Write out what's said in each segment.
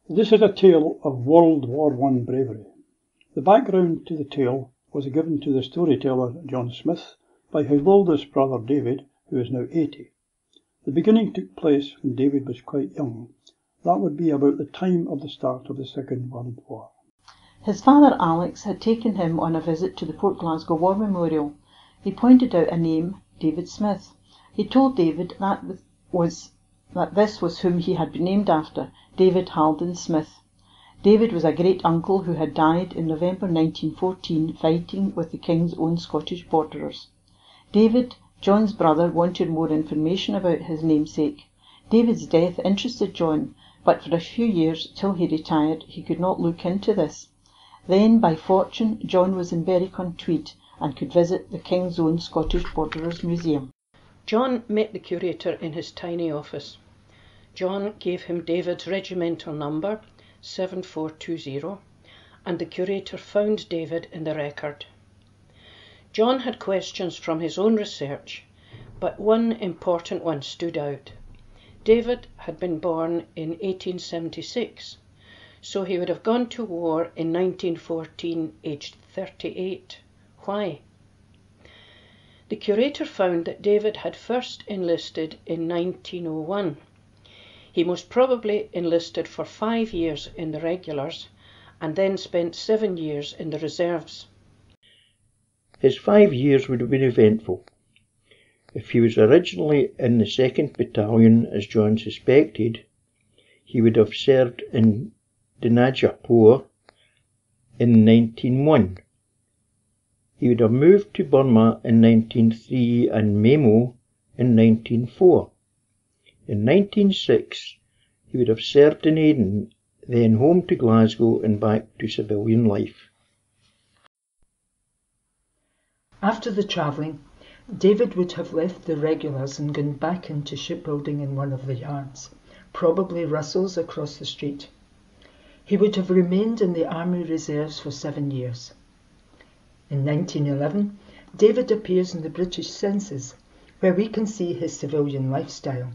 This is a tale of World War I bravery. The background to the tale was given to the storyteller John Smith by his oldest brother David, who is now 80. The beginning took place when David was quite young. That would be about the time of the start of the Second World War. His father Alex had taken him on a visit to the Port Glasgow War Memorial. He pointed out a name, David Smith. He told David that this was whom he had been named after, David Haldane Smith. David was a great-uncle who had died in November 1914 fighting with the King's Own Scottish Borderers. David, John's brother, wanted more information about his namesake. David's death interested John, but for a few years, till he retired, he could not look into this. Then, by fortune, John was in Berwick-on-Tweed and could visit the King's Own Scottish Borderers Museum. John met the curator in his tiny office. John gave him David's regimental number, 7420, and the curator found David in the record. John had questions from his own research, but one important one stood out. David had been born in 1876, so he would have gone to war in 1914, aged 38. Why? The curator found that David had first enlisted in 1901. He most probably enlisted for 5 years in the regulars and then spent 7 years in the reserves. His 5 years would have been eventful. If he was originally in the 2nd Battalion, as John suspected, he would have served in Dinajapur in 1901. He would have moved to Burma in 1903 and Memo in 1904. In 1906, he would have served in Aden, then home to Glasgow and back to civilian life. After the travelling, David would have left the regulars and gone back into shipbuilding in one of the yards, probably Russell's across the street. He would have remained in the Army Reserves for 7 years. In 1911, David appears in the British census, where we can see his civilian lifestyle.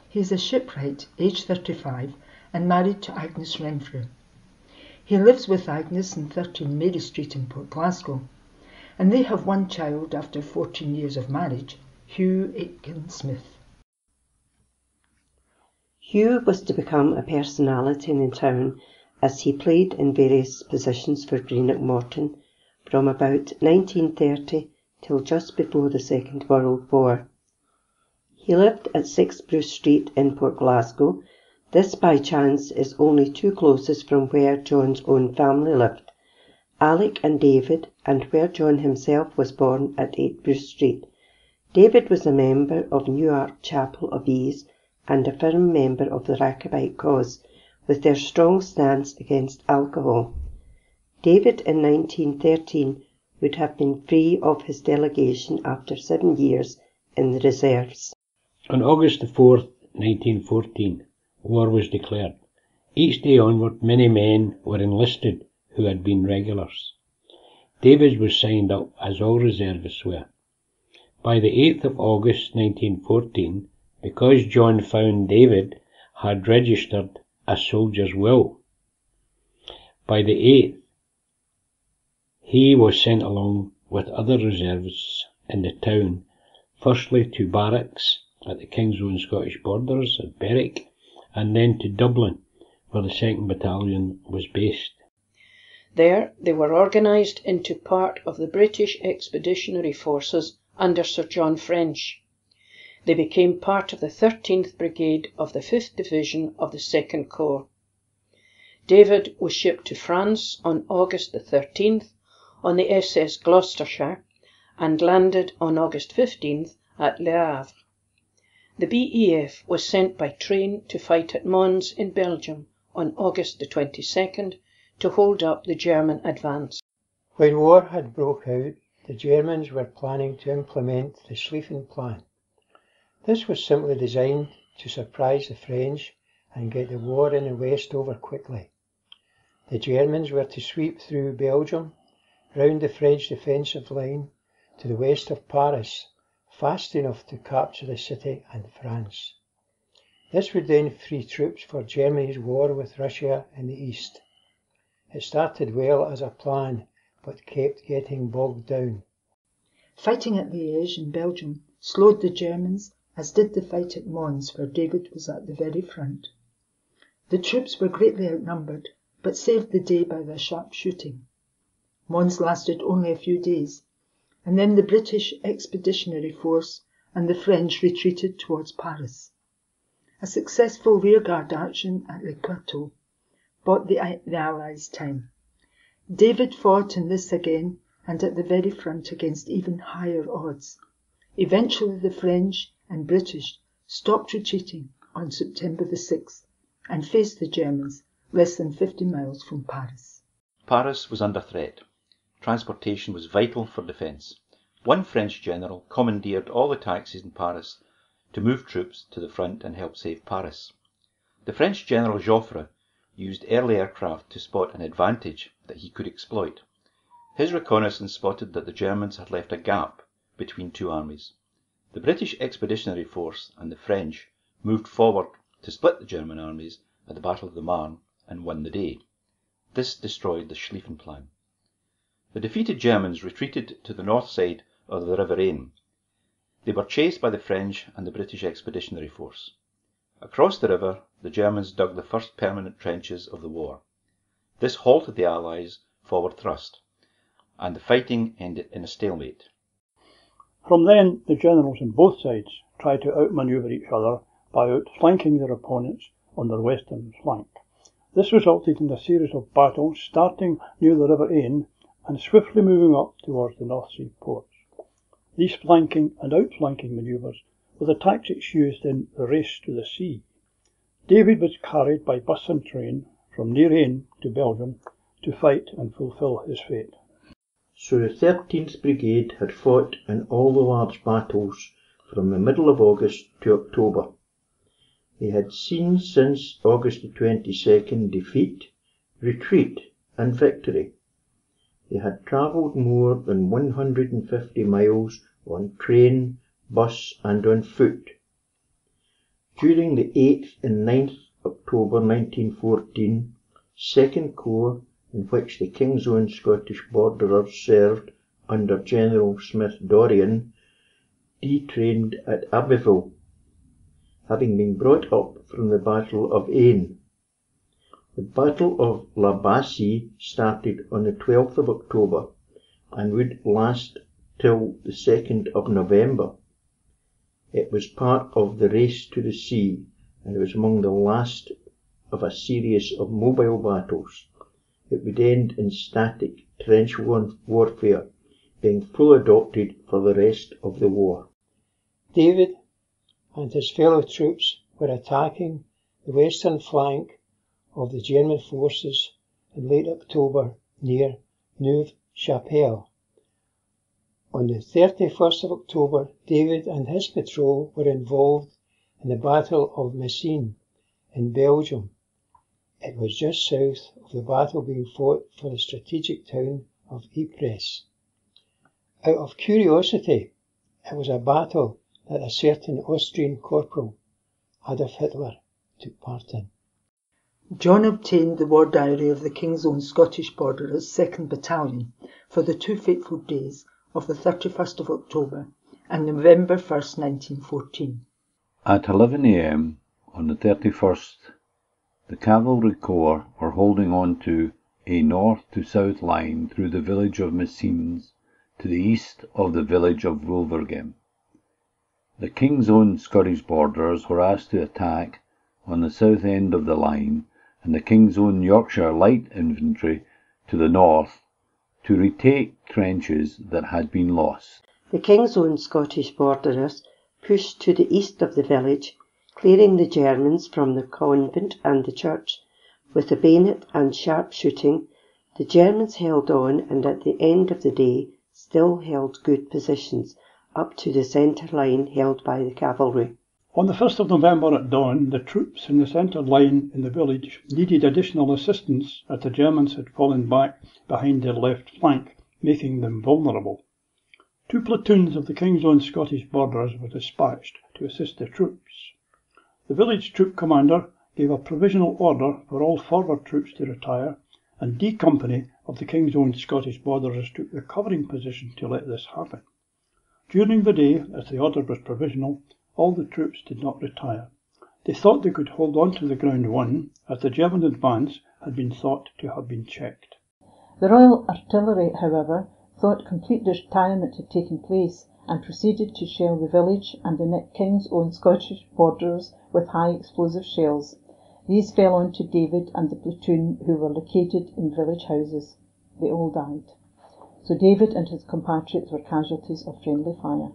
He is a shipwright, aged 35, and married to Agnes Renfrew. He lives with Agnes in 13 Mary Street in Port Glasgow, and they have one child after 14 years of marriage, Hugh Aitken Smith. Hugh was to become a personality in town as he played in various positions for Greenock Morton from about 1930 till just before the Second World War. He lived at 6 Bruce Street in Port Glasgow. This by chance is only 2 closes from where John's own family lived, Alec and David, and where John himself was born at 8 Bruce Street. David was a member of Newark Chapel of Ease and a firm member of the Jacobite cause, with their strong stance against alcohol. David in 1913 would have been free of his delegation after 7 years in the reserves. On August the 4th, 1914, war was declared. Each day onward, many men were enlisted who had been regulars. David was signed up, as all reservists were. By the 8th of August 1914, because John found David had registered a soldier's will, by the 8th, he was sent along with other reservists in the town, firstly to barracks at the King's Own Scottish Borderers at Berwick, and then to Dublin, where the 2nd Battalion was based. There they were organised into part of the British Expeditionary Forces under Sir John French. They became part of the 13th Brigade of the 5th Division of the 2nd Corps. David was shipped to France on August the 13th on the SS Gloucestershire and landed on August 15th at Le Havre. The BEF was sent by train to fight at Mons in Belgium on August the 22nd to hold up the German advance. When war had broke out, the Germans were planning to implement the Schlieffen Plan. This was simply designed to surprise the French and get the war in the West over quickly. The Germans were to sweep through Belgium, round the French defensive line to the west of Paris, fast enough to capture the city and France. This would then free troops for Germany's war with Russia in the east. It started well as a plan, but kept getting bogged down. Fighting at Liège in Belgium slowed the Germans, as did the fight at Mons, where David was at the very front. The troops were greatly outnumbered, but saved the day by their sharp shooting. Mons lasted only a few days, and then the British Expeditionary Force and the French retreated towards Paris. A successful rearguard action at Le Cateau bought the Allies time. David fought in this again, and at the very front against even higher odds. Eventually the French and British stopped retreating on September the 6th and faced the Germans less than 50 miles from Paris. Paris was under threat. Transportation was vital for defence. One French general commandeered all the taxis in Paris to move troops to the front and help save Paris. The French general Joffre used early aircraft to spot an advantage that he could exploit. His reconnaissance spotted that the Germans had left a gap between two armies. The British Expeditionary Force and the French moved forward to split the German armies at the Battle of the Marne and won the day. This destroyed the Schlieffen Plan. The defeated Germans retreated to the north side of the River Aisne. They were chased by the French and the British Expeditionary Force. Across the river, the Germans dug the first permanent trenches of the war. This halted the Allies' forward thrust, and the fighting ended in a stalemate. From then, the generals on both sides tried to outmaneuver each other by outflanking their opponents on their western flank. This resulted in a series of battles starting near the River Aisne and swiftly moving up towards the North Sea ports. These flanking and outflanking manoeuvres were the tactics used in the Race to the Sea. David was carried by bus and train from near Aisne to Belgium to fight and fulfil his fate. So the 13th Brigade had fought in all the large battles from the middle of August to October. They had seen since August the 22nd defeat, retreat and victory. They had travelled more than 150 miles on train, bus and on foot. During the 8th and 9th October 1914, 2nd Corps, in which the King's Own Scottish Borderers served under General Smith-Dorrien, detrained at Abbeville, having been brought up from the Battle of Aisne. The Battle of La Bassée started on the 12th of October and would last till the 2nd of November. It was part of the Race to the Sea, and it was among the last of a series of mobile battles. It would end in static trench warfare, being full adopted for the rest of the war. David and his fellow troops were attacking the western flank of the German forces in late October near Neuve-Chapelle. On the 31st of October, David and his patrol were involved in the Battle of Messines in Belgium. It was just south of the battle being fought for the strategic town of Ypres. Out of curiosity, it was a battle that a certain Austrian corporal, Adolf Hitler, took part in. John obtained the war diary of the King's Own Scottish Borderers 2nd Battalion for the two fateful days of the 31st of October and November 1st, 1914. At 11 a.m. on the 31st, the Cavalry Corps were holding on to a north to south line through the village of Messines to the east of the village of Wulvergem. The King's Own Scottish Borderers were asked to attack on the south end of the line, and the King's Own Yorkshire Light Infantry to the north to retake trenches that had been lost. The King's Own Scottish Borderers pushed to the east of the village, clearing the Germans from the convent and the church. With the bayonet and sharp shooting, the Germans held on and at the end of the day still held good positions up to the centre line held by the cavalry. On the 1st of November at dawn, the troops in the centre line in the village needed additional assistance as the Germans had fallen back behind their left flank, making them vulnerable. 2 platoons of the King's Own Scottish Borderers were dispatched to assist the troops. The village troop commander gave a provisional order for all forward troops to retire, and D Company of the King's Own Scottish Borderers took the covering position to let this happen. During the day, as the order was provisional, all the troops did not retire. They thought they could hold on to the ground won, as the German advance had been thought to have been checked. The Royal Artillery, however, thought complete retirement had taken place and proceeded to shell the village and the King's Own Scottish Borderers with high explosive shells. These fell on to David and the platoon who were located in village houses. They all died. So David and his compatriots were casualties of friendly fire.